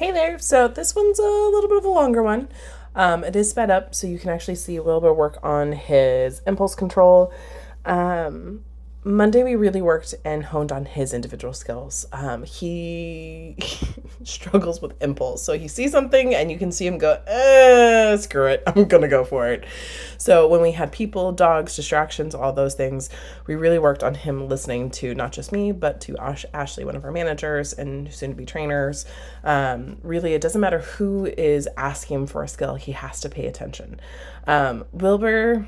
Hey there. So this one's a little bit of a longer one. It is sped up, so you can actually see Wilbur work on his impulse control. Um, Monday we really worked and honed on his individual skills. He struggles with impulse, so he sees something and you can see him go, "Screw it, I'm gonna go for it." So when we had people, dogs, distractions, all those things, we really worked on him listening to not just me, but to Ashley, one of our managers and soon to be trainers. Really, it doesn't matter who is asking him for a skill, he has to pay attention. Wilbur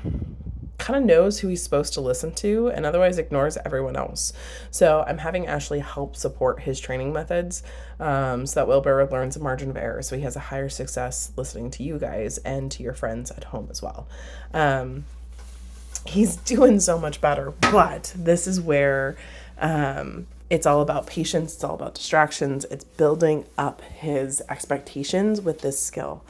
kind of knows who he's supposed to listen to and otherwise ignores everyone else. So I'm having Ashley help support his training methods, so that Wilbur learns a margin of error so he has a higher success listening to you guys and to your friends at home as well. Um, he's doing so much better, but this is where it's all about patience, it's all about distractions, it's building up his expectations with this skill.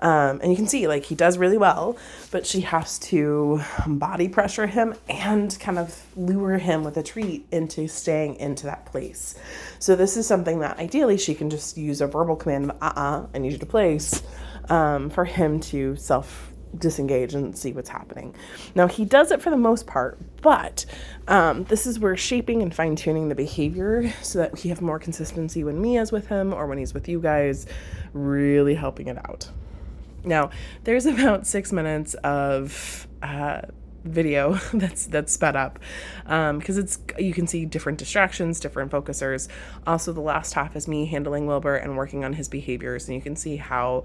And you can see, like, he does really well, but she has to body pressure him and kind of lure him with a treat into staying into that place. So this is something that ideally she can just use a verbal command of, I need you to place, for him to self disengage and see what's happening. Now, he does it for the most part, but this is where shaping and fine tuning the behavior so that we have more consistency when Mia's with him or when he's with you guys, really helping it out. Now, there's about 6 minutes of video that's sped up because it's you can see different distractions, different focusers. Also, the last half is me handling Wilbur and working on his behaviors, and you can see how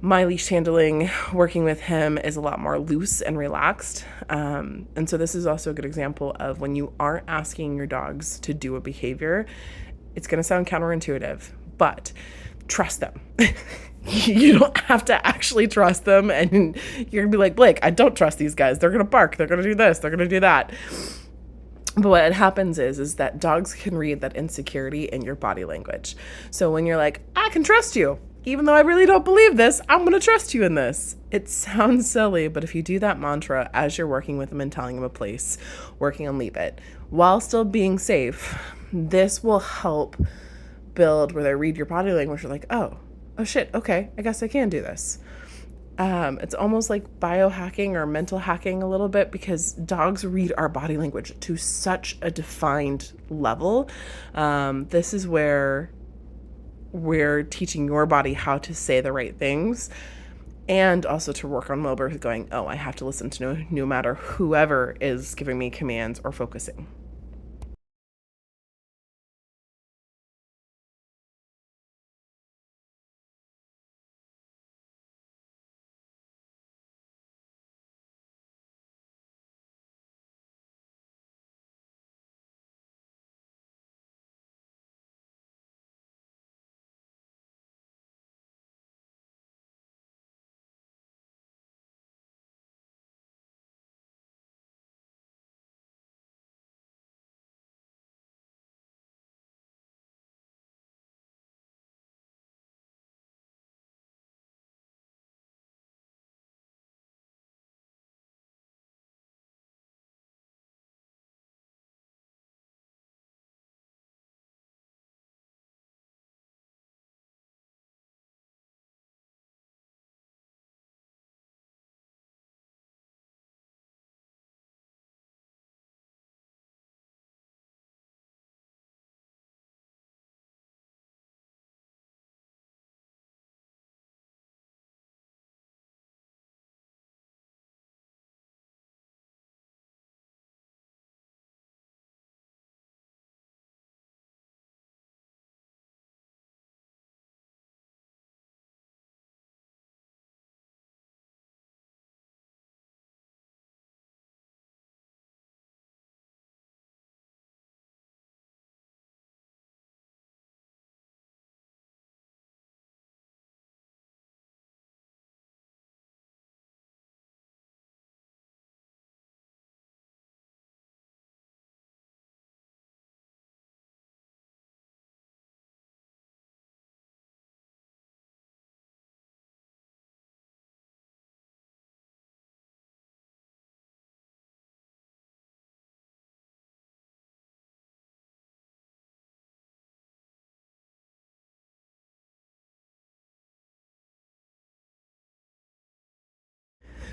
my leash handling, working with him, is a lot more loose and relaxed. And so this is also a good example of when you aren't asking your dogs to do a behavior, it's going to sound counterintuitive, but trust them. You don't have to actually trust them. And you're going to be like, Blake, I don't trust these guys. They're going to bark. They're going to do this. They're going to do that. But what happens is that dogs can read that insecurity in your body language. So when you're like, I can trust you, even though I really don't believe this, I'm going to trust you in this. It sounds silly, but if you do that mantra as you're working with them and telling them a place, working on leave it, while still being safe, this will help build where they read your body language. You're like, oh shit, okay, I guess I can do this. It's almost like biohacking or mental hacking a little bit because dogs read our body language to such a defined level. This is where we're teaching your body how to say the right things and also to work on Wilbur who's going, oh, I have to listen to no matter whoever is giving me commands or focusing.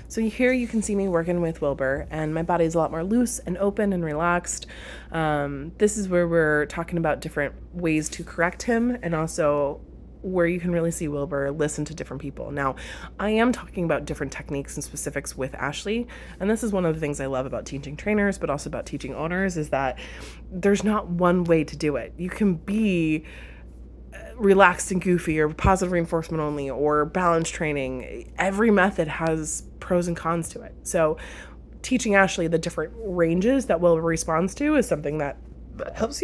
So here you can see me working with Wilbur, and my body's a lot more loose and open and relaxed. This is where we're talking about different ways to correct him, and also where you can really see Wilbur listen to different people. Now, I am talking about different techniques and specifics with Ashley, and this is one of the things I love about teaching trainers, but also about teaching owners, is that there's not one way to do it. You can be relaxed and goofy, or positive reinforcement only, or balance training. Every method has pros and cons to it. So teaching Ashley the different ranges that Wilbur responds to is something that helps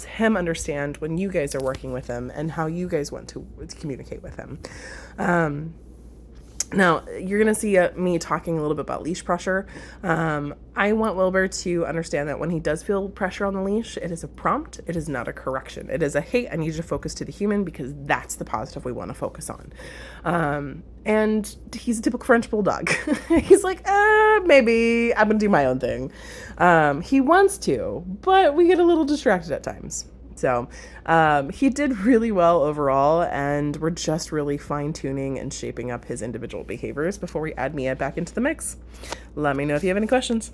him understand when you guys are working with him and how you guys want to communicate with him. Now, you're going to see me talking a little bit about leash pressure. I want Wilbur to understand that when he does feel pressure on the leash, it is a prompt. It is not a correction. It is a, hey, I need you to focus to the human, because that's the positive we want to focus on. And he's a typical French bulldog. He's like, maybe I'm going to do my own thing. He wants to, but we get a little distracted at times. So he did really well overall, and we're just really fine-tuning and shaping up his individual behaviors before we add Mia back into the mix. Let me know if you have any questions.